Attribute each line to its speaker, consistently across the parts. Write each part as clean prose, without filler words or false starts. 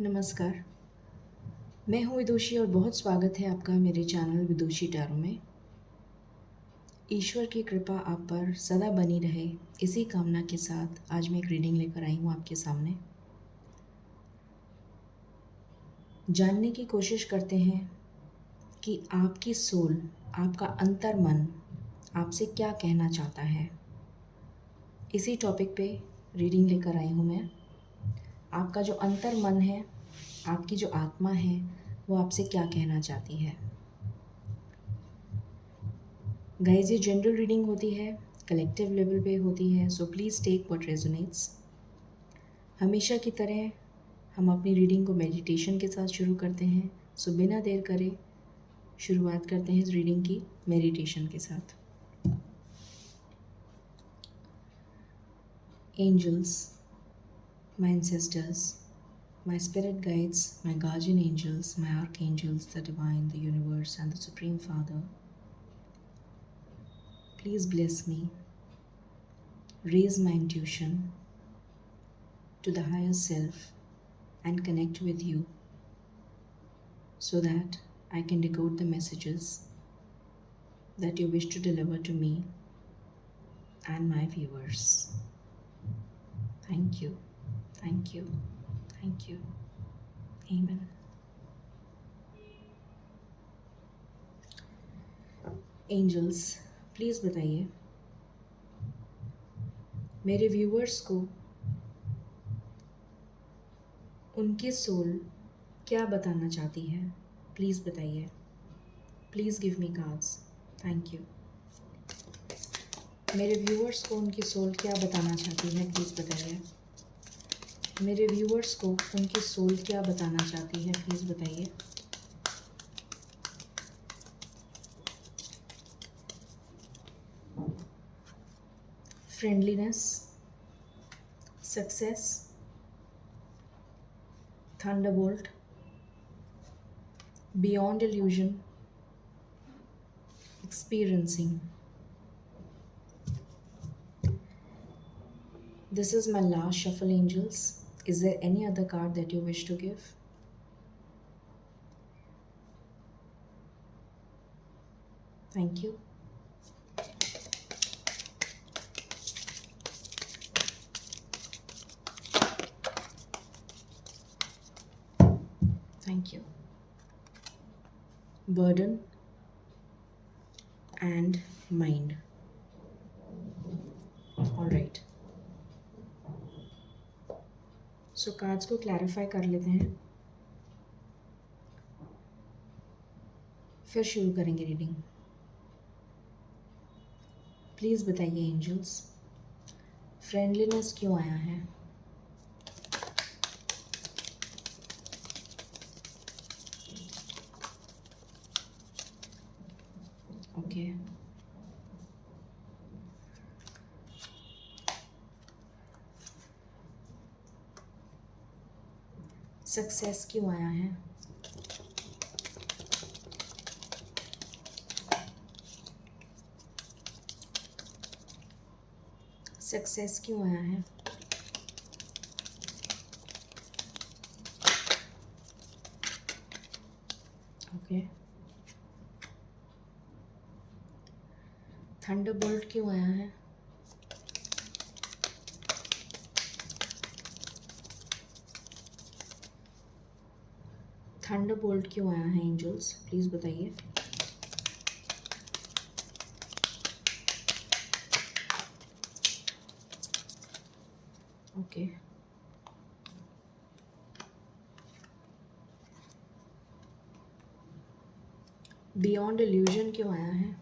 Speaker 1: नमस्कार। मैं हूँ विदुषी और बहुत स्वागत है आपका मेरे चैनल विदुषी टैरो में। ईश्वर की कृपा आप पर सदा बनी रहे, इसी कामना के साथ आज मैं एक रीडिंग लेकर आई हूँ आपके सामने। जानने की कोशिश करते हैं कि आपकी सोल, आपका अंतर मन आपसे क्या कहना चाहता है। इसी टॉपिक पे रीडिंग लेकर आई हूँ मैं। आपका जो अंतर मन है, आपकी जो आत्मा है, वो आपसे क्या कहना चाहती है। गाइज, ये जनरल रीडिंग होती है, कलेक्टिव लेवल पे होती है, so please take what resonates. हमेशा की तरह हम अपनी रीडिंग को मेडिटेशन के साथ शुरू करते हैं, सो बिना देर करे शुरुआत करते हैं इस रीडिंग की मेडिटेशन के साथ। Angels, my ancestors, my spirit guides, my guardian angels, my archangels, the divine, the universe, and the Supreme Father, please bless me, raise my intuition to the higher self, and connect with you so that I can decode the messages that you wish to deliver to me and my viewers. Thank you, thank you, thank you. Amen. Angels, please बताइए मेरे viewers को उनकी soul क्या बताना चाहती है। Please बताइए। Please give me cards. Thank you. मेरे व्यूअर्स को उनकी सोल क्या बताना चाहती है, प्लीज़ बताइए। मेरे व्यूअर्स को उनकी सोल क्या बताना चाहती है, प्लीज़ बताइए। Friendliness, success, Thunderbolt, beyond illusion, experiencing. This is my last shuffle, angels. Is there any other card that you wish to give? Thank you. Thank you. Burden and mind. All right. So cards को clarify कर लेते हैं, फिर शुरू करेंगे reading. Please बताइए angels, friendliness क्यों आया है। ओके। सक्सेस क्यों आया है। सक्सेस क्यों आया है। ओके। थंडरबोल्ट क्यों आया है। थंडरबोल्ट क्यों आया है एंजल्स, प्लीज़ बताइए। ओके। बियॉन्ड इल्यूजन क्यों आया है।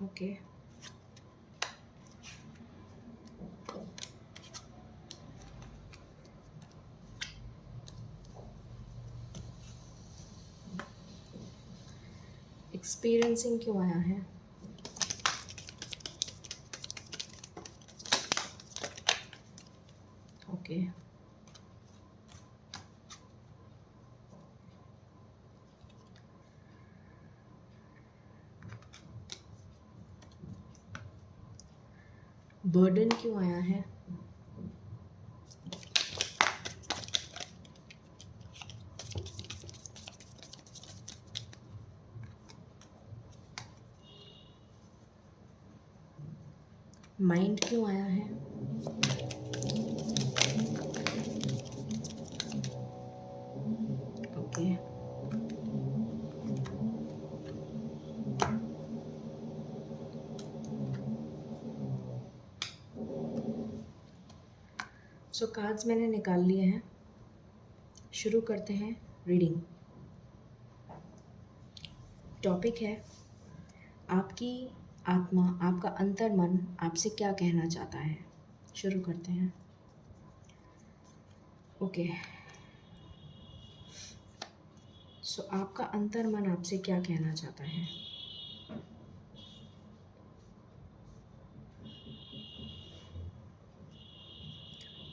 Speaker 1: ओके। एक्सपीरियंसिंग क्यों आया है। ओके। बर्डन क्यों आया है? माइंड क्यों आया है? ओके, सो कार्ड्स मैंने निकाल लिए हैं। शुरू करते हैं रीडिंग। टॉपिक है आपकी आत्मा, आपका अंतर्मन आपसे क्या कहना चाहता है। शुरू करते हैं। ओके, सो आपका अंतर्मन आपसे क्या कहना चाहता है?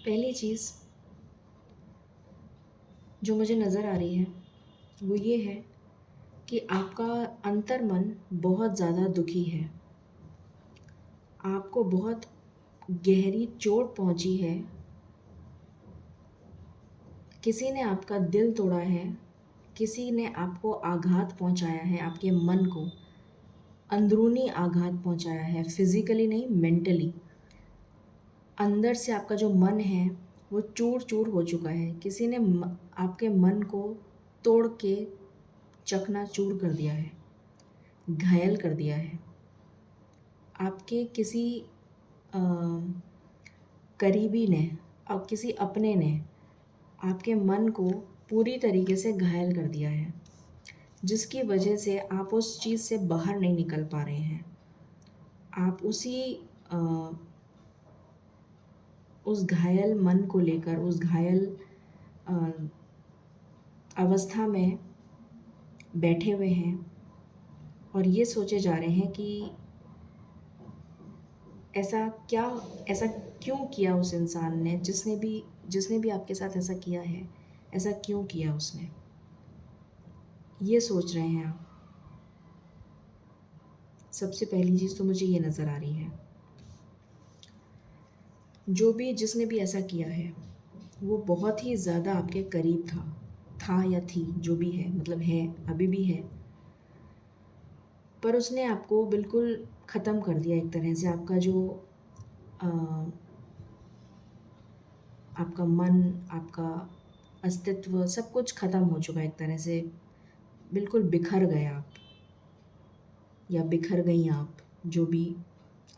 Speaker 1: पहली चीज़ जो मुझे नज़र आ रही है वो ये है कि आपका अंतर्मन बहुत ज़्यादा दुखी है। आपको बहुत गहरी चोट पहुंची है। किसी ने आपका दिल तोड़ा है, किसी ने आपको आघात पहुंचाया है, आपके मन को अंदरूनी आघात पहुंचाया है, फिजिकली नहीं, मेंटली। अंदर से आपका जो मन है वो चूर चूर हो चुका है। किसी ने आपके मन को तोड़ के चकनाचूर कर दिया है, घायल कर दिया है। आपके किसी अ, करीबी ने और किसी अपने ने आपके मन को पूरी तरीके से घायल कर दिया है, जिसकी वजह से आप उस चीज़ से बाहर नहीं निकल पा रहे हैं। आप अ, उस घायल मन को लेकर, उस घायल अ, अवस्था में बैठे हुए हैं और ये सोचे जा रहे हैं कि ऐसा क्यों किया उस इंसान ने, जिसने भी आपके साथ ऐसा किया है, ऐसा क्यों किया उसने, ये सोच रहे हैं आप। सबसे पहली चीज़ तो मुझे ये नज़र आ रही है, जिसने भी ऐसा किया है वो बहुत ही ज़्यादा आपके करीब था या थी, जो भी है, मतलब है, अभी भी है। पर उसने आपको बिल्कुल ख़त्म कर दिया एक तरह से। आपका जो अ, आपका मन, आपका अस्तित्व, सब कुछ ख़त्म हो चुका है एक तरह से। बिल्कुल बिखर गए आप या बिखर गई आप, जो भी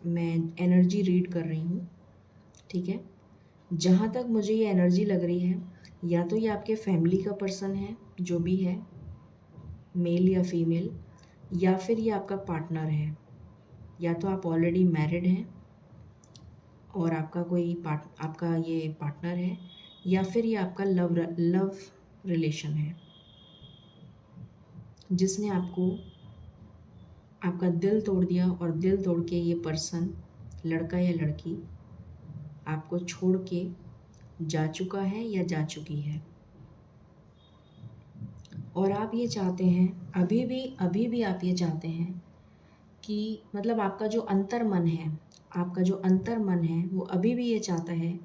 Speaker 1: मैं एनर्जी रीड कर रही हूँ, ठीक है। जहाँ तक मुझे ये एनर्जी लग रही है, या तो ये आपके फैमिली का पर्सन है, जो भी है, मेल या फीमेल, या फिर ये आपका पार्टनर है। या तो आप ऑलरेडी मैरिड हैं और आपका ये पार्टनर है, या फिर ये आपका लव रिलेशन है, जिसने आपका दिल तोड़ दिया। और दिल तोड़ के ये पर्सन, लड़का या लड़की, आपको छोड़ के जा चुका है या जा चुकी है। और आप ये चाहते हैं, अभी भी आप ये चाहते हैं कि, मतलब आपका जो अंतर्मन है वो अभी भी ये चाहता है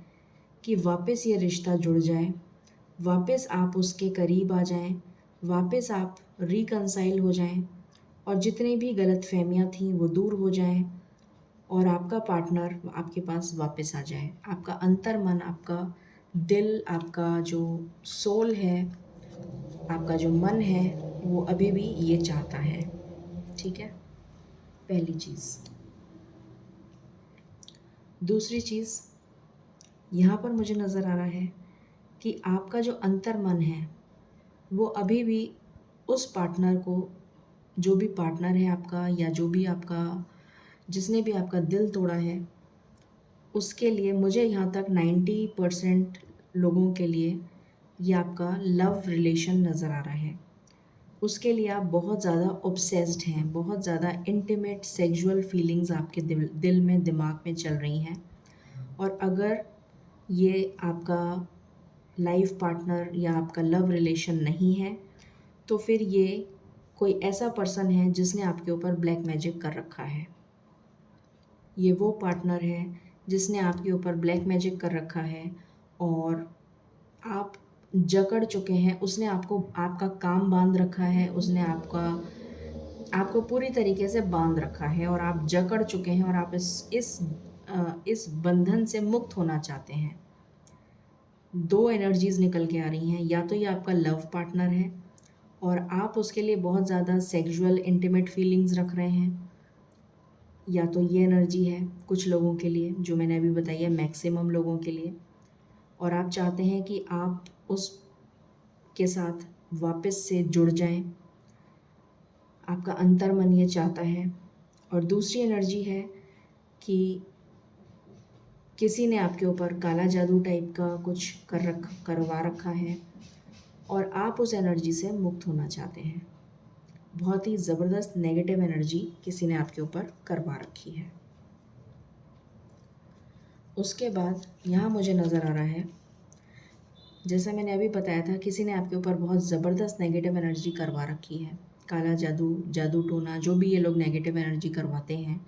Speaker 1: कि वापस ये रिश्ता जुड़ जाए, वापस आप उसके करीब आ जाएं, वापस आप रिकंसाइल हो जाएं, और जितनी भी गलतफहमियां थीं वो दूर हो जाएं, और आपका पार्टनर आपके पास वापस आ जाए। आपका अंतर्मन, आपका दिल, आपका जो सोल है, आपका जो मन है, वो अभी भी ये चाहता है, ठीक है। पहली चीज़। दूसरी चीज़, यहाँ पर मुझे नज़र आ रहा है कि आपका जो अंतर्मन है वो अभी भी उस पार्टनर को, जो भी पार्टनर है आपका, या जो भी आपका, जिसने भी आपका दिल तोड़ा है, उसके लिए मुझे यहाँ तक 90% लोगों के लिए ये आपका लव रिलेशन नज़र आ रहा है। उसके लिए आप बहुत ज़्यादा ऑब्सेस्ड हैं, बहुत ज़्यादा इंटीमेट सेक्सुअल फीलिंग्स आपके दिल में, दिमाग में चल रही हैं। और अगर ये आपका लाइफ पार्टनर या आपका लव रिलेशन नहीं है, तो फिर ये कोई ऐसा पर्सन है जिसने आपके ऊपर ब्लैक मैजिक कर रखा है। ये वो पार्टनर है जिसने आपके ऊपर ब्लैक मैजिक कर रखा है और आप जकड़ चुके हैं। उसने आपको आपका काम बांध रखा है, उसने आपको पूरी तरीके से बांध रखा है और आप जकड़ चुके हैं और आप इस बंधन से मुक्त होना चाहते हैं। दो एनर्जीज निकल के आ रही हैं, या तो ये आपका लव पार्टनर है और आप उसके लिए बहुत ज़्यादा सेक्सुअल इंटीमेट फीलिंग्स रख रहे हैं, या तो ये एनर्जी है कुछ लोगों के लिए, जो मैंने अभी बताई है मैक्सिमम लोगों के लिए, और आप चाहते हैं कि आप उस के साथ वापस से जुड़ जाएं। आपका अंतर्मन ये चाहता है। और दूसरी एनर्जी है कि किसी ने आपके ऊपर काला जादू टाइप का कुछ करवा रखा है और आप उस एनर्जी से मुक्त होना चाहते हैं। बहुत ही ज़बरदस्त नेगेटिव एनर्जी किसी ने आपके ऊपर करवा रखी है। उसके बाद यहाँ मुझे नज़र आ रहा है, जैसा मैंने अभी बताया था, किसी ने आपके ऊपर बहुत ज़बरदस्त नेगेटिव एनर्जी करवा रखी है। काला जादू, जादू टोना, जो भी ये लोग नेगेटिव एनर्जी करवाते हैं,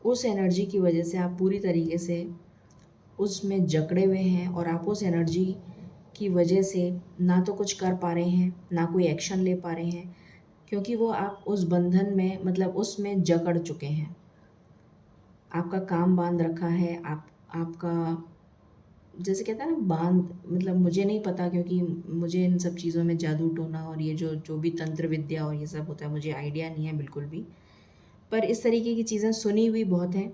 Speaker 1: उस एनर्जी की वजह से आप पूरी तरीके से उसमें जकड़े हुए हैं और आप उस एनर्जी की वजह से ना तो कुछ कर पा रहे हैं, ना कोई एक्शन ले पा रहे हैं, क्योंकि वो आप उस बंधन में, मतलब उसमें जकड़ चुके हैं। आपका काम बांध रखा है, आपका जैसे कहते हैं ना बांध, मतलब मुझे नहीं पता, क्योंकि मुझे इन सब चीज़ों में जादू टोना और ये जो जो भी तंत्र विद्या और ये सब होता है, मुझे आइडिया नहीं है बिल्कुल भी। पर इस तरीके की चीज़ें सुनी हुई बहुत हैं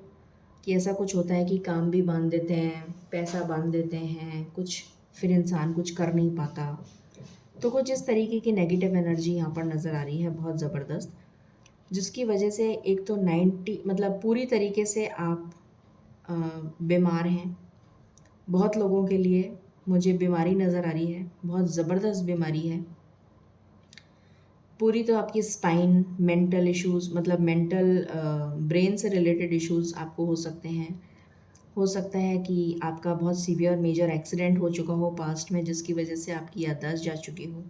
Speaker 1: कि ऐसा कुछ होता है कि काम भी बांध देते हैं, पैसा बांध देते हैं कुछ, फिर इंसान कुछ कर नहीं पाता। तो कुछ इस तरीके की नेगेटिव एनर्जी यहाँ पर नज़र आ रही है बहुत ज़बरदस्त, जिसकी वजह से एक तो 90 मतलब पूरी तरीके से आप बीमार हैं। बहुत लोगों के लिए मुझे बीमारी नज़र आ रही है, बहुत ज़बरदस्त बीमारी है। पूरी तो आपकी स्पाइन, मेंटल इश्यूज़, मतलब मेंटल ब्रेन से रिलेटेड इश्यूज़ आपको हो सकते हैं। हो सकता है कि आपका बहुत सीवियर मेजर एक्सीडेंट हो चुका हो पास्ट में, जिसकी वजह से आपकी याददाश्त जा चुकी हो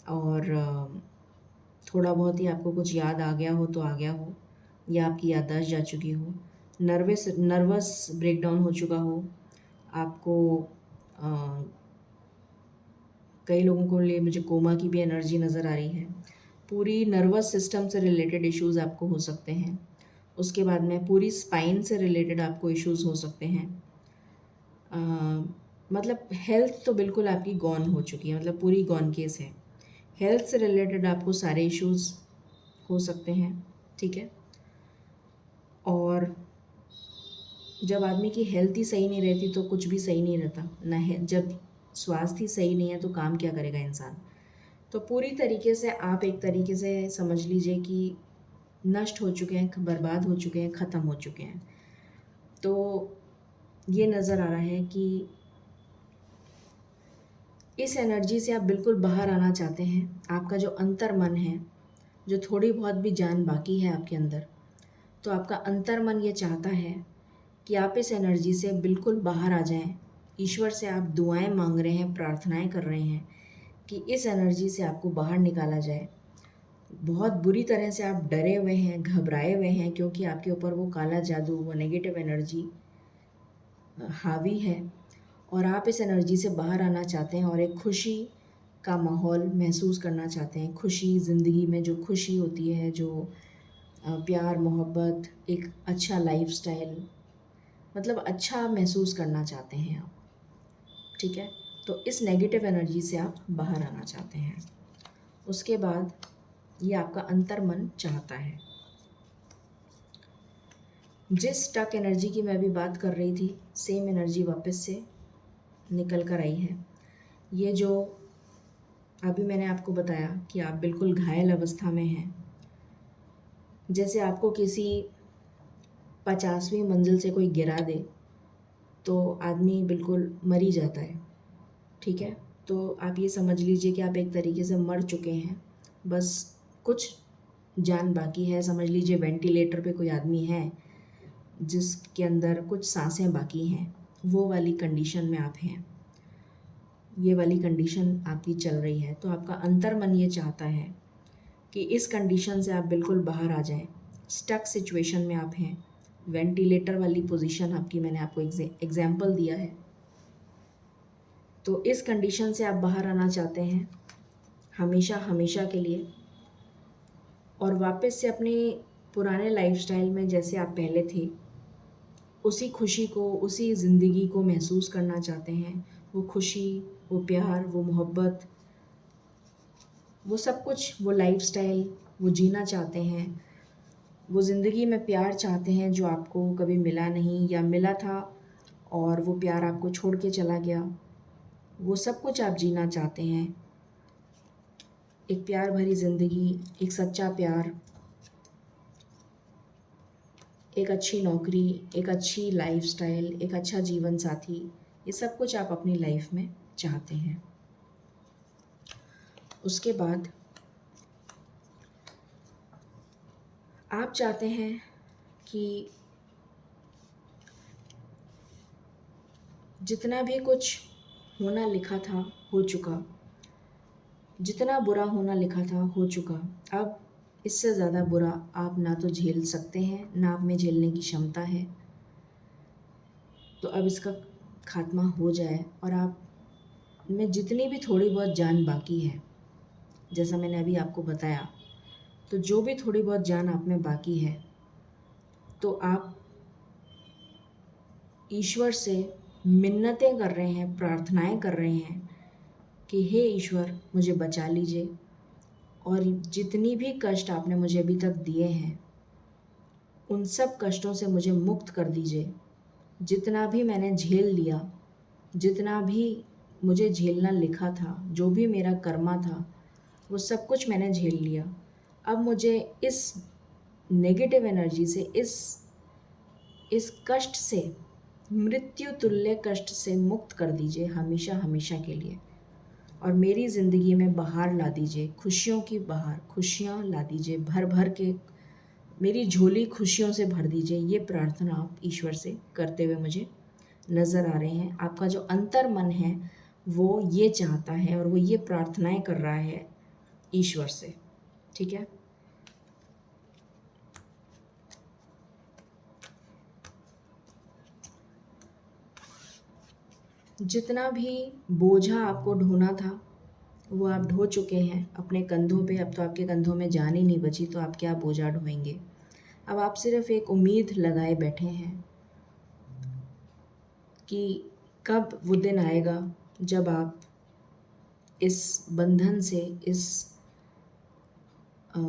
Speaker 1: और थोड़ा बहुत ही आपको कुछ याद आ गया हो तो आ गया हो, या आपकी याददाश्त जा चुकी हो। नर्वस ब्रेकडाउन हो चुका हो आपको। कई लोगों को लिए मुझे कोमा की भी एनर्जी नज़र आ रही है। पूरी नर्वस सिस्टम से रिलेटेड इश्यूज़ आपको हो सकते हैं। उसके बाद में पूरी स्पाइन से रिलेटेड आपको इश्यूज़ हो सकते हैं। मतलब हेल्थ तो बिल्कुल आपकी गॉन हो चुकी है, मतलब पूरी गॉन केस है। हेल्थ से रिलेटेड आपको सारे इश्यूज़ हो सकते हैं, ठीक है। और जब आदमी की हेल्थ ही सही नहीं रहती तो कुछ भी सही नहीं रहता ना है। जब स्वास्थ्य ही सही नहीं है तो काम क्या करेगा इंसान। तो पूरी तरीके से आप एक तरीके से समझ लीजिए कि नष्ट हो चुके हैं, बर्बाद हो चुके हैं, ख़त्म हो चुके हैं। तो ये नज़र आ रहा है कि इस एनर्जी से आप बिल्कुल बाहर आना चाहते हैं। आपका जो अंतर्मन है, जो थोड़ी बहुत भी जान बाकी है आपके अंदर, तो आपका अंतर्मन ये चाहता है कि आप इस एनर्जी से बिल्कुल बाहर आ जाएं। ईश्वर से आप दुआएं मांग रहे हैं, प्रार्थनाएं कर रहे हैं कि इस एनर्जी से आपको बाहर निकाला जाए। बहुत बुरी तरह से आप डरे हुए हैं, घबराए हुए हैं, क्योंकि आपके ऊपर वो काला जादू, वो नेगेटिव एनर्जी हावी है और आप इस एनर्जी से बाहर आना चाहते हैं और एक खुशी का माहौल महसूस करना चाहते हैं। खुशी, ज़िंदगी में जो खुशी होती है, जो प्यार मोहब्बत, एक अच्छा लाइफस्टाइल, मतलब अच्छा महसूस करना चाहते हैं आप, ठीक है। तो इस नेगेटिव एनर्जी से आप बाहर आना चाहते हैं। उसके बाद ये आपका अंतर्मन चाहता है। जिस स्टक एनर्जी की मैं अभी बात कर रही थी, सेम एनर्जी वापस से निकल कर आई है। ये जो अभी मैंने आपको बताया कि आप बिल्कुल घायल अवस्था में हैं, जैसे आपको किसी 50वीं मंजिल से कोई गिरा दे तो आदमी बिल्कुल मर ही जाता है, ठीक है। तो आप ये समझ लीजिए कि आप एक तरीके से मर चुके हैं, बस कुछ जान बाकी है। समझ लीजिए वेंटिलेटर पे कोई आदमी है जिसके अंदर कुछ सांसें बाकी हैं, वो वाली कंडीशन में आप हैं। ये वाली कंडीशन आपकी चल रही है। तो आपका अंतर्मन ये चाहता है कि इस कंडीशन से आप बिल्कुल बाहर आ जाएं। स्टक सिचुएशन में आप हैं, वेंटिलेटर वाली पोजीशन आपकी मैंने आपको एग्जाम्पल दिया है। तो इस कंडीशन से आप बाहर आना चाहते हैं हमेशा हमेशा के लिए, और वापस से अपने पुराने लाइफस्टाइल में जैसे आप पहले थे उसी खुशी को, उसी ज़िंदगी को महसूस करना चाहते हैं। वो खुशी, वो प्यार, वो मोहब्बत, वो सब कुछ, वो लाइफस्टाइल वो जीना चाहते हैं। वो ज़िंदगी में प्यार चाहते हैं जो आपको कभी मिला नहीं, या मिला था और वो प्यार आपको छोड़ के चला गया। वो सब कुछ आप जीना चाहते हैं। एक प्यार भरी ज़िंदगी, एक सच्चा प्यार, एक अच्छी नौकरी, एक अच्छी लाइफस्टाइल, एक अच्छा जीवन साथी, ये सब कुछ आप अपनी लाइफ में चाहते हैं। उसके बाद आप चाहते हैं कि जितना भी कुछ होना लिखा था हो चुका, जितना बुरा होना लिखा था हो चुका। अब इससे ज़्यादा बुरा आप ना तो झेल सकते हैं, ना आप में झेलने की क्षमता है। तो अब इसका खात्मा हो जाए और आप में जितनी भी थोड़ी बहुत जान बाकी है, जैसा मैंने अभी आपको बताया, तो जो भी थोड़ी बहुत जान आप में बाकी है, तो आप ईश्वर से मिन्नतें कर रहे हैं, प्रार्थनाएं कर रहे हैं कि हे ईश्वर मुझे बचा लीजिए, और जितनी भी कष्ट आपने मुझे अभी तक दिए हैं उन सब कष्टों से मुझे मुक्त कर दीजिए। जितना भी मैंने झेल लिया, जितना भी मुझे झेलना लिखा था, जो भी मेरा कर्मा था, वो सब कुछ मैंने झेल लिया। अब मुझे इस नेगेटिव एनर्जी से, इस कष्ट से, मृत्यु तुल्य कष्ट से मुक्त कर दीजिए हमेशा हमेशा के लिए, और मेरी ज़िंदगी में बहार ला दीजिए, खुशियों की बहार, खुशियाँ ला दीजिए भर भर के, मेरी झोली खुशियों से भर दीजिए। ये प्रार्थना आप ईश्वर से करते हुए मुझे नज़र आ रहे हैं। आपका जो अंतर मन है वो ये चाहता है और वो ये प्रार्थनाएं कर रहा है ईश्वर से, ठीक है। जितना भी बोझा आपको ढोना था वो आप ढो चुके हैं अपने कंधों पे। अब तो आपके कंधों में जान ही नहीं बची, तो आप क्या बोझा ढोएंगे। अब आप सिर्फ एक उम्मीद लगाए बैठे हैं कि कब वो दिन आएगा जब आप इस बंधन से, इस अ,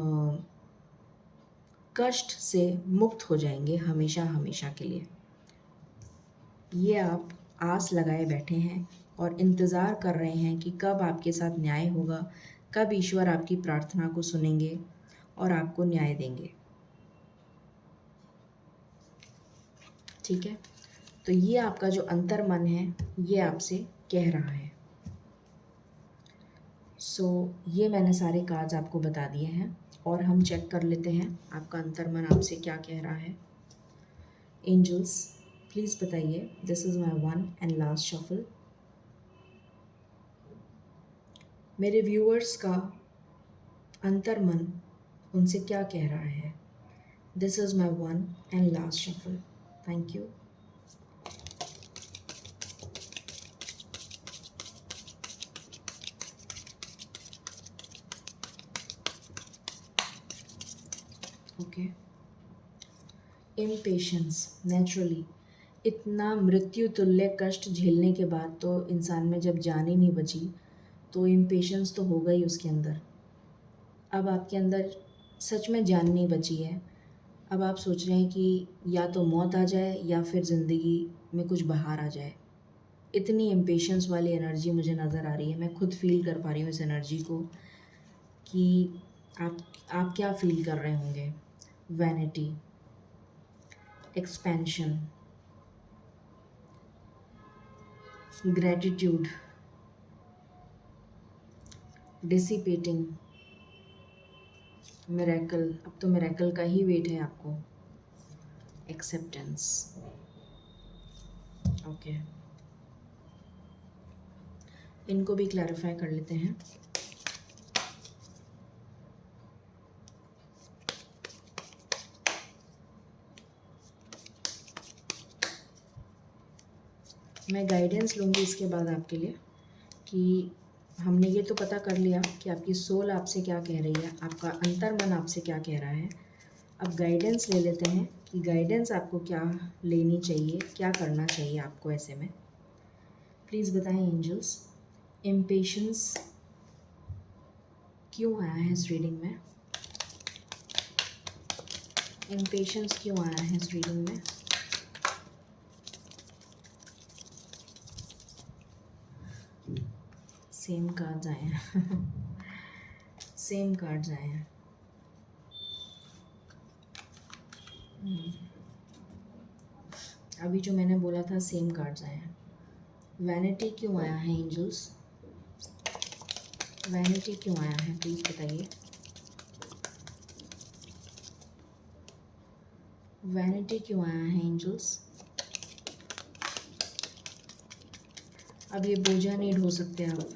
Speaker 1: कष्ट से मुक्त हो जाएंगे हमेशा हमेशा के लिए। ये आप आस लगाए बैठे हैं और इंतज़ार कर रहे हैं कि कब आपके साथ न्याय होगा, कब ईश्वर आपकी प्रार्थना को सुनेंगे और आपको न्याय देंगे, ठीक है। तो ये आपका जो अंतर मन है ये आपसे कह रहा है। ये मैंने सारे कार्ड्स आपको बता दिए हैं, और हम चेक कर लेते हैं आपका अंतर मन आपसे क्या कह रहा है। एंजल्स प्लीज़ बताइए, this is my one and last shuffle. मेरे व्यूअर्स का अंतर मन उनसे क्या कह रहा है। This is my one and last shuffle. Thank you. Okay, impatience naturally, इतना मृत्यु तुल्य कष्ट झेलने के बाद तो इंसान में जब जान ही नहीं बची, तो इम्पेशंस तो होगा ही उसके अंदर। अब आपके अंदर सच में जान नहीं बची है। अब आप सोच रहे हैं कि या तो मौत आ जाए या फिर ज़िंदगी में कुछ बाहर आ जाए। इतनी इम्पेशंस वाली एनर्जी मुझे नज़र आ रही है। मैं खुद फील कर पा रही हूँ इस एनर्जी को कि आप क्या फील कर रहे होंगे। Vanity, expansion, gratitude, dissipating, miracle. अब तो मिरेकल का ही वेट है आपको। Acceptance, okay. इनको भी क्लैरिफाई कर लेते हैं। मैं गाइडेंस लूँगी इसके बाद आपके लिए कि हमने ये तो पता कर लिया कि आपकी सोल आपसे क्या कह रही है, आपका अंतर्मन आपसे क्या कह रहा है। अब गाइडेंस ले लेते हैं कि गाइडेंस आपको क्या लेनी चाहिए, क्या करना चाहिए आपको ऐसे में। प्लीज़ बताएं एंजल्स, इम्पेशंस क्यों आया है इस रीडिंग में? इम्पेशंस क्यों आया है इस रीडिंग में? सेम कार्ड्स आए हैं सेम कार्ड्स आए हैं। अभी जो मैंने बोला था सेम कार्ड्स आए हैं। वैनिटी क्यों आया है एंजल्स? वैनिटी क्यों आया है प्लीज़ बताइए। वैनिटी क्यों आया है एंजल्स? अब ये बोझा नहीं ढो सकते आप।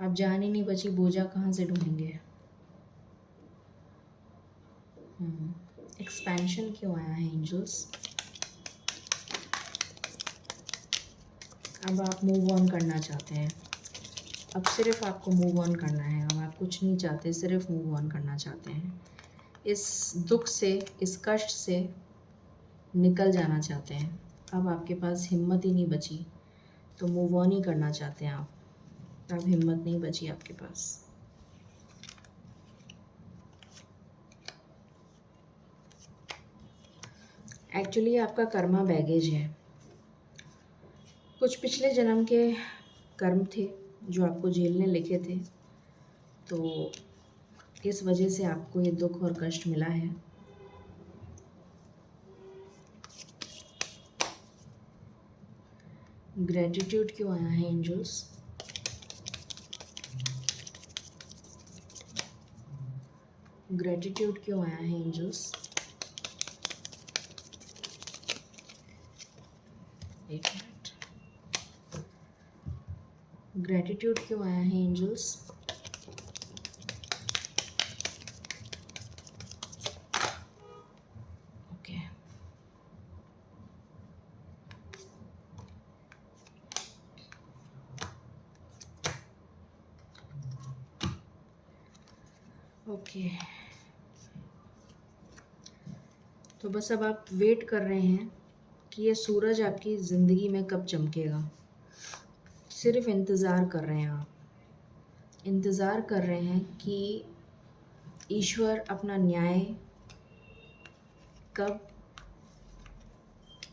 Speaker 1: अब जान ही नहीं बची, बोझा कहाँ से ढूंढेंगे। एक्सपेंशन क्यों आया है एंजल्स? अब आप मूव ऑन करना चाहते हैं। अब सिर्फ आपको मूव ऑन करना है। अब आप कुछ नहीं चाहते, सिर्फ मूव ऑन करना चाहते हैं। इस दुख से, इस कष्ट से निकल जाना चाहते हैं। अब आपके पास हिम्मत ही नहीं बची, तो मूव ऑन ही करना चाहते हैं आप। अब हिम्मत नहीं बची आपके पास। एक्चुअली आपका कर्मा बैगेज है। कुछ पिछले जन्म के कर्म थे जो आपको जेल ने लिखे थे, तो इस वजह से आपको ये दुख और कष्ट मिला है। ग्रेटिट्यूड क्यों आया है एंजल्स? ग्रेटिट्यूड क्यों आया है एंजल्स? एक मिनट। ग्रेटिट्यूड क्यों आया है एंजल्स? Okay, okay. तो बस अब आप वेट कर रहे हैं कि ये सूरज आपकी ज़िंदगी में कब चमकेगा। सिर्फ इंतज़ार कर रहे हैं आप। इंतज़ार कर रहे हैं कि ईश्वर अपना न्याय कब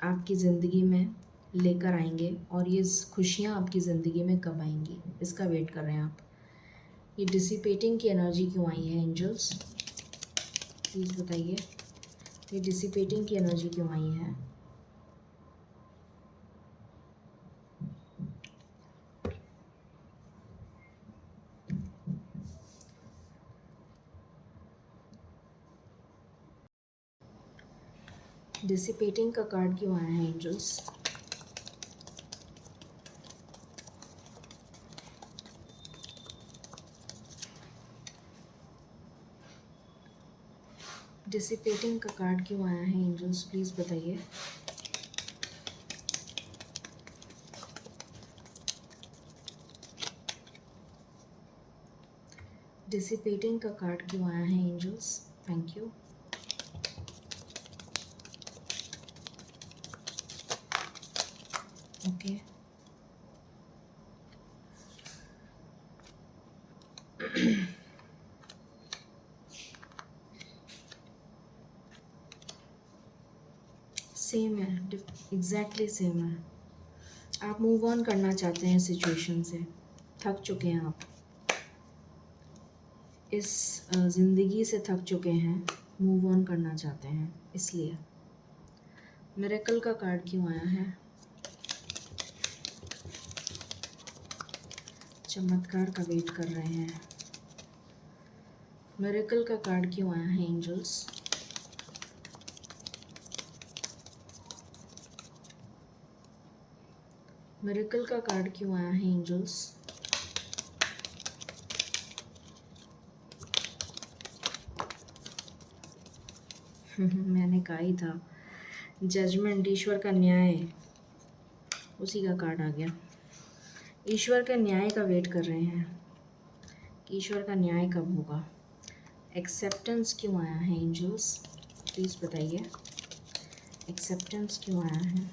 Speaker 1: आपकी ज़िंदगी में लेकर आएंगे और ये खुशियाँ आपकी ज़िंदगी में कब आएंगी, इसका वेट कर रहे हैं आप। ये डिसिपेटिंग की एनर्जी क्यों आई है एंजल्स? प्लीज़ बताइए, ये डिसिपेटिंग की एनर्जी क्यों आई है? डिसिपेटिंग का कार्ड क्यों आया है एंजल्स? डिसिपेटिंग का कार्ड क्यों आया है एंजल्स? प्लीज़ बताइए। डिसिपेटिंग का कार्ड क्यों आया है angels? Thank you. Okay, same है, एग्जैक्टली सेम है। आप मूव ऑन करना चाहते हैं सिचुएशन से, थक चुके हैं आप, इस ज़िंदगी से थक चुके हैं, मूव ऑन करना चाहते हैं। इसलिए मिरेकल का कार्ड क्यों आया है? चमत्कार का वेट कर रहे हैं। मिरेकल का कार्ड क्यों आया है एंजल्स? मिरेकल का कार्ड क्यों आया है एंजल्स? मैंने कहा ही था, जजमेंट, ईश्वर का न्याय। उसी का कार्ड आ गया। ईश्वर के न्याय का वेट कर रहे हैं कि ईश्वर का न्याय कब होगा। एक्सेप्टेंस क्यों आया है एंजल्स, प्लीज़ बताइए एक्सेप्टेंस क्यों आया है।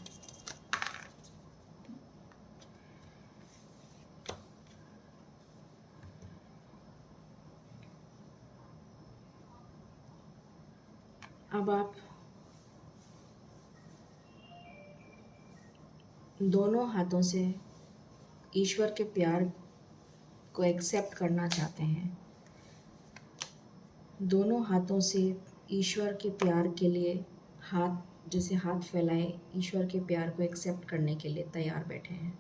Speaker 1: अब आप दोनों हाथों से ईश्वर के प्यार को एक्सेप्ट करना चाहते हैं। दोनों हाथों से ईश्वर के प्यार के लिए जैसे हाथ फैलाए ईश्वर के प्यार को एक्सेप्ट करने के लिए तैयार बैठे हैं।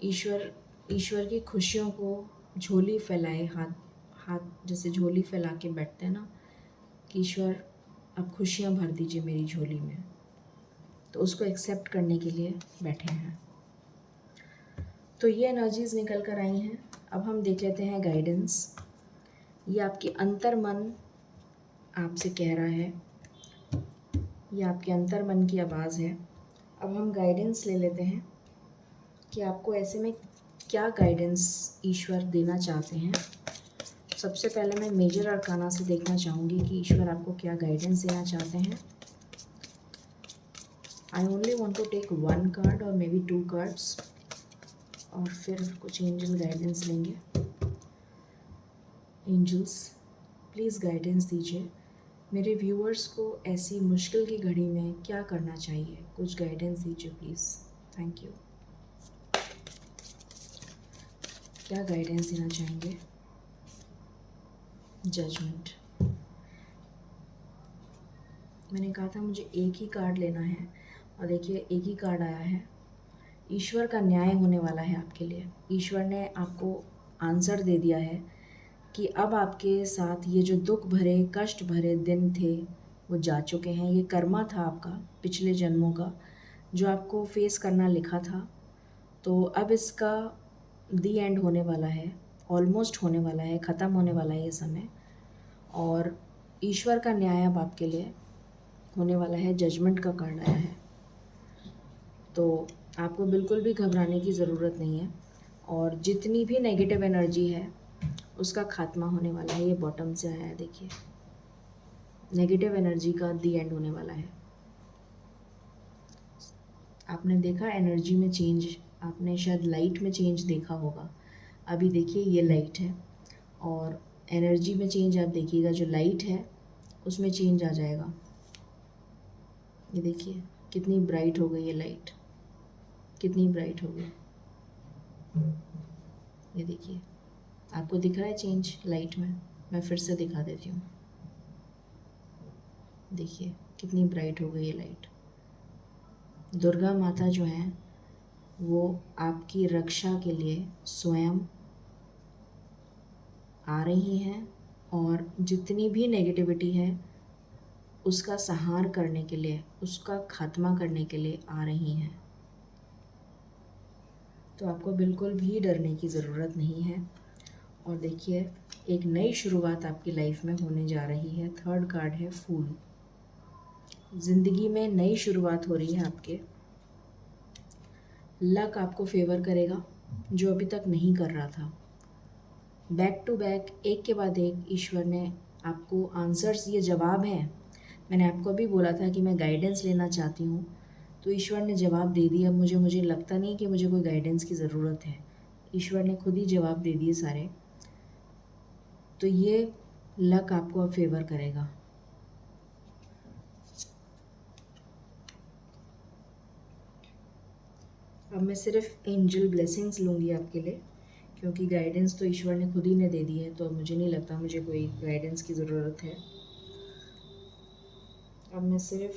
Speaker 1: ईश्वर की खुशियों को झोली फैलाए, हाथ जैसे झोली फैला के बैठते हैं ना कि ईश्वर अब खुशियाँ भर दीजिए मेरी झोली में, तो उसको एक्सेप्ट करने के लिए बैठे हैं। तो ये एनर्जीज़ निकल कर आई हैं। अब हम देख लेते हैं गाइडेंस। ये आपके अंतर मन आपसे कह रहा है, ये आपके अंतर मन की आवाज़ है। अब हम गाइडेंस ले लेते हैं कि आपको ऐसे में क्या गाइडेंस ईश्वर देना चाहते हैं। सबसे पहले मैं मेजर अरकाना से देखना चाहूँगी कि ईश्वर आपको क्या गाइडेंस देना चाहते हैं। I only want to take 1 card और मे बी 2 कार्ड्स, और फिर कुछ एंजल गाइडेंस लेंगे। एंजल्स प्लीज़ गाइडेंस दीजिए मेरे व्यूअर्स को ऐसी मुश्किल की घड़ी में क्या करना चाहिए, कुछ गाइडेंस दीजिए प्लीज़। Thank you. क्या गाइडेंस देना चाहेंगे। जजमेंट। मैंने कहा था मुझे एक ही कार्ड लेना है, और देखिए एक ही कार्ड आया है। ईश्वर का न्याय होने वाला है आपके लिए। ईश्वर ने आपको आंसर दे दिया है कि अब आपके साथ ये जो दुख भरे कष्ट भरे दिन थे वो जा चुके हैं। ये कर्मा था आपका पिछले जन्मों का, जो आपको फेस करना लिखा था। तो अब इसका दी एंड होने वाला है, ऑलमोस्ट होने वाला है, ख़त्म होने वाला है ये समय। और ईश्वर का न्याय अब आपके लिए होने वाला है। जजमेंट का कार्ड आया है, तो आपको बिल्कुल भी घबराने की ज़रूरत नहीं है। और जितनी भी नेगेटिव एनर्जी है उसका खात्मा होने वाला है। ये बॉटम से आया है, देखिए नेगेटिव एनर्जी का दी एंड होने वाला है। आपने देखा एनर्जी में चेंज, आपने शायद लाइट में चेंज देखा होगा। अभी देखिए ये लाइट है, और एनर्जी में चेंज आप देखिएगा, जो लाइट है उसमें चेंज आ जाएगा। ये देखिए कितनी ब्राइट हो गई ये लाइट, कितनी ब्राइट हो गई। ये देखिए आपको दिख रहा है चेंज लाइट में। मैं फिर से दिखा देती हूँ, देखिए कितनी ब्राइट हो गई ये लाइट। दुर्गा माता जो हैं वो आपकी रक्षा के लिए स्वयं आ रही हैं, और जितनी भी नेगेटिविटी है उसका संहार करने के लिए, उसका खात्मा करने के लिए आ रही हैं। तो आपको बिल्कुल भी डरने की ज़रूरत नहीं है। और देखिए एक नई शुरुआत आपकी लाइफ में होने जा रही है। 3rd कार्ड है फूल। ज़िंदगी में नई शुरुआत हो रही है आपके। लक आपको फेवर करेगा जो अभी तक नहीं कर रहा था। बैक टू बैक एक के बाद एक ईश्वर ने आपको आंसर्स, ये जवाब हैं। मैंने आपको अभी बोला था कि मैं गाइडेंस लेना चाहती हूँ, तो ईश्वर ने जवाब दे दिया। मुझे लगता नहीं कि मुझे कोई गाइडेंस की ज़रूरत है, ईश्वर ने खुद ही जवाब दे दिए सारे। तो ये लक आपको अब फेवर करेगा। अब मैं सिर्फ एंजल ब्लेसिंग्स लूँगी आपके लिए, क्योंकि गाइडेंस तो ईश्वर ने खुद ही ने दे दी है, तो मुझे नहीं लगता मुझे कोई गाइडेंस की ज़रूरत है। अब मैं सिर्फ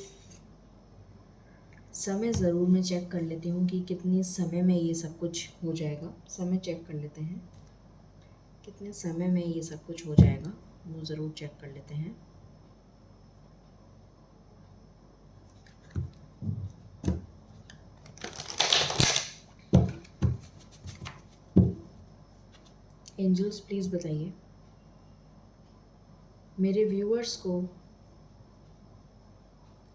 Speaker 1: समय ज़रूर मैं चेक कर लेती हूँ कि कितने समय में ये सब कुछ हो जाएगा। समय चेक कर लेते हैं कितने समय में ये सब कुछ हो जाएगा, वो ज़रूर चेक कर लेते हैं। एंजल्स प्लीज़ बताइए मेरे व्यूअर्स को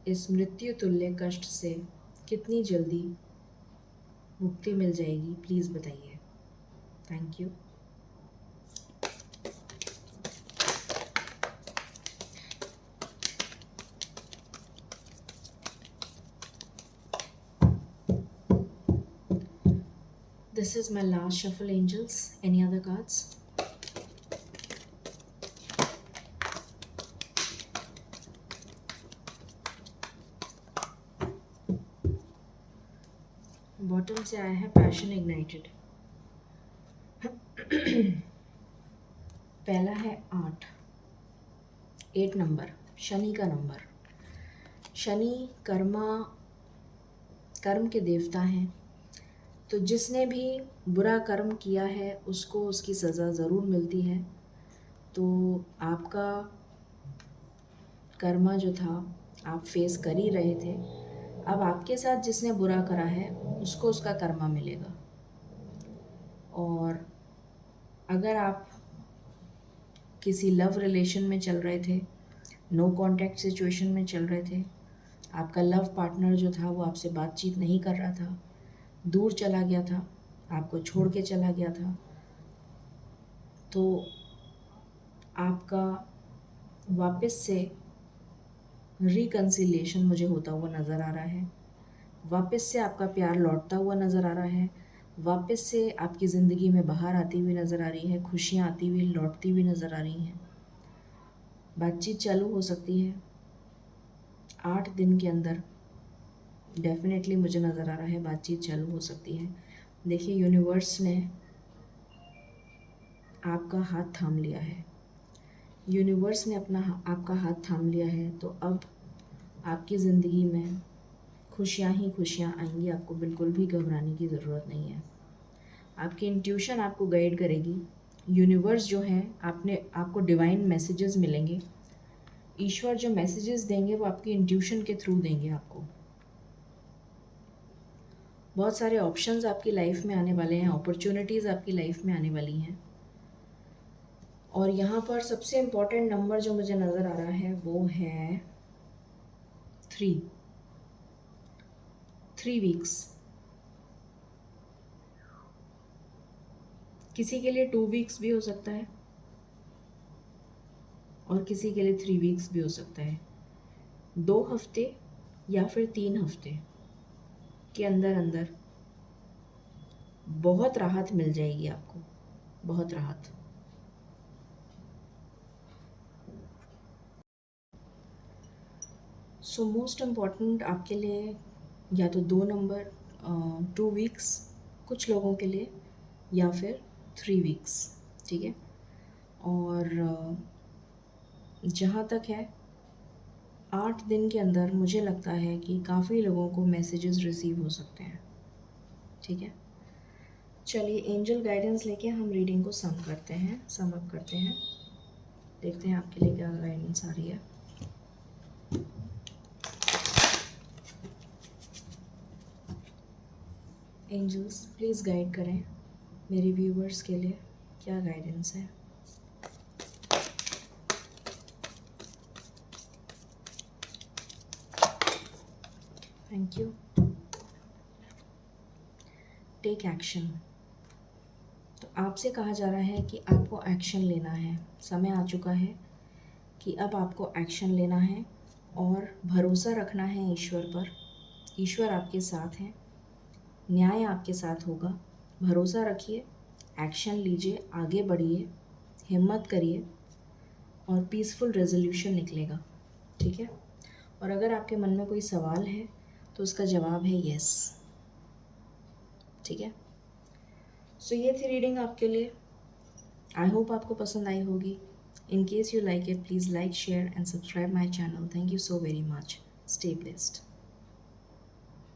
Speaker 1: इस मृत्यु तुल्य कष्ट से कितनी जल्दी मुक्ति मिल जाएगी, प्लीज़ बताइए। Thank you. This is my last shuffle, angels. Any other cards? Bottom से आया है पैशन इग्नाइटेड। पहला है 8 नंबर, शनि का नंबर। शनि कर्म के देवता हैं, तो जिसने भी बुरा कर्म किया है उसको उसकी सज़ा ज़रूर मिलती है। तो आपका कर्मा जो था आप फेस कर ही रहे थे, अब आपके साथ जिसने बुरा करा है उसको उसका कर्मा मिलेगा। और अगर आप किसी लव रिलेशन में चल रहे थे, नो कांटेक्ट सिचुएशन में चल रहे थे, आपका लव पार्टनर जो था वो आपसे बातचीत नहीं कर रहा था, दूर चला गया था, आपको छोड़ के चला गया था, तो आपका वापस से रिकन्सिलिएशन मुझे होता हुआ नज़र आ रहा है। वापस से आपका प्यार लौटता हुआ नज़र आ रहा है। वापस से आपकी ज़िंदगी में बाहर आती हुई नज़र आ रही है, खुशियाँ आती हुई लौटती हुई नज़र आ रही हैं। बातचीत चालू हो सकती है 8 दिन के अंदर। डेफिनेटली मुझे नज़र आ रहा है बातचीत चालू हो सकती है। देखिए, यूनिवर्स ने आपका हाथ थाम लिया है। यूनिवर्स ने आपका हाथ थाम लिया है, तो अब आपकी ज़िंदगी में खुशियाँ ही खुशियाँ आएंगी। आपको बिल्कुल भी घबराने की ज़रूरत नहीं है। आपकी इंट्यूशन आपको गाइड करेगी। यूनिवर्स जो है आपको डिवाइन मैसेजेस मिलेंगे। ईश्वर जो मैसेजेस देंगे वो आपकी इंट्यूशन के थ्रू देंगे आपको। बहुत सारे ऑप्शंस आपकी लाइफ में आने वाले हैं, अपॉर्चुनिटीज़ आपकी लाइफ में आने वाली हैं। और यहाँ पर सबसे इम्पॉर्टेंट नंबर जो मुझे नज़र आ रहा है वो है 3 वीक्स। किसी के लिए 2 वीक्स भी हो सकता है और किसी के लिए 3 वीक्स भी हो सकता है। 2 हफ्ते या फिर 3 हफ्ते के अंदर अंदर बहुत राहत मिल जाएगी आपको, बहुत राहत। सो मोस्ट इम्पॉर्टेंट आपके लिए या तो 2 नंबर 2 वीक्स कुछ लोगों के लिए, या फिर 3 वीक्स, ठीक है। और जहाँ तक है 8 दिन के अंदर मुझे लगता है कि काफ़ी लोगों को मैसेजेस रिसीव हो सकते हैं, ठीक है। चलिए, एंजल गाइडेंस लेके हम रीडिंग को सम अप करते हैं। देखते हैं आपके लिए क्या गाइडेंस आ रही है। एंजल्स प्लीज़ गाइड करें मेरे व्यूवर्स के लिए, क्या गाइडेंस है। Thank you. Take action. तो आपसे कहा जा रहा है कि आपको एक्शन लेना है। समय आ चुका है कि अब आपको एक्शन लेना है और भरोसा रखना है ईश्वर पर। ईश्वर आपके साथ हैं, न्याय आपके साथ होगा। भरोसा रखिए, एक्शन लीजिए, आगे बढ़िए, हिम्मत करिए और पीसफुल रेजोल्यूशन निकलेगा, ठीक है। और अगर आपके मन में कोई सवाल है तो उसका जवाब है यस, ठीक है। सो ये थी रीडिंग आपके लिए। आई होप आपको पसंद आई होगी। In case you like it, please like, share and subscribe my channel. Thank you so very much. Stay blessed.